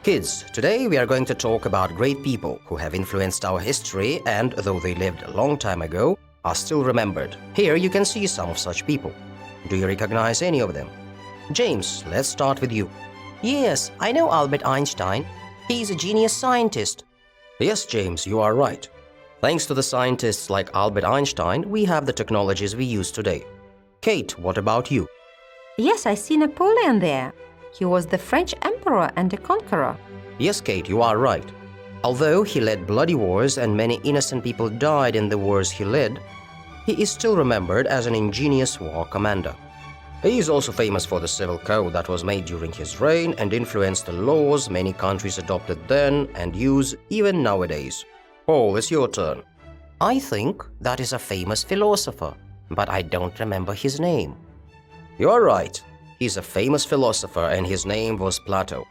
Kids, today we are going to talk about great people who have influenced our history and, though they lived a long time ago, are still remembered. Here you can see some of such people. Do you recognize any of them? James, let's start with you. Yes, I know Albert Einstein. He's a genius scientist. Yes, James, you are right. Thanks to the scientists like Albert Einstein, we have the technologies we use today. Kate, what about you? Yes, I see Napoleon there. He was the French emperor and a conqueror. Yes, Kate, you are right. Although he led bloody wars and many innocent people died in the wars he led, he is still remembered as an ingenious war commander. He is also famous for the civil code that was made during his reign and influenced the laws many countries adopted then and use even nowadays. Paul, it's your turn. I think that is a famous philosopher, but I don't remember his name. You're right. He's a famous philosopher and his name was Plato.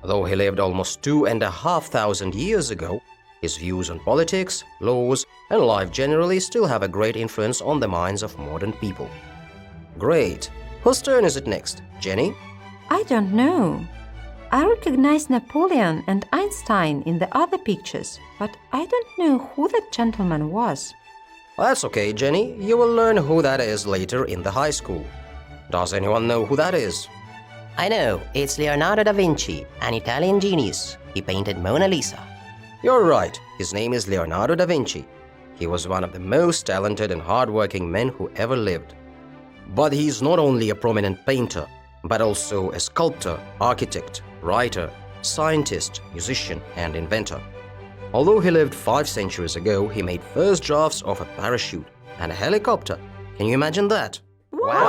Though he lived almost 2,500 years ago, his views on politics, laws, and life generally still have a great influence on the minds of modern people. Great. Whose turn is it next? Jenny? I don't know. I recognize Napoleon and Einstein in the other pictures, but I don't know who that gentleman was. That's okay, Jenny. You will learn who that is later in the high school. Does anyone know who that is? I know, it's Leonardo da Vinci, an Italian genius. He painted Mona Lisa. You're right. His name is Leonardo da Vinci. He was one of the most talented and hardworking men who ever lived. But he's not only a prominent painter, but also a sculptor, architect, writer, scientist, musician, and inventor. Although he lived 5 centuries ago, he made first drafts of a parachute and a helicopter. Can you imagine that? Wow!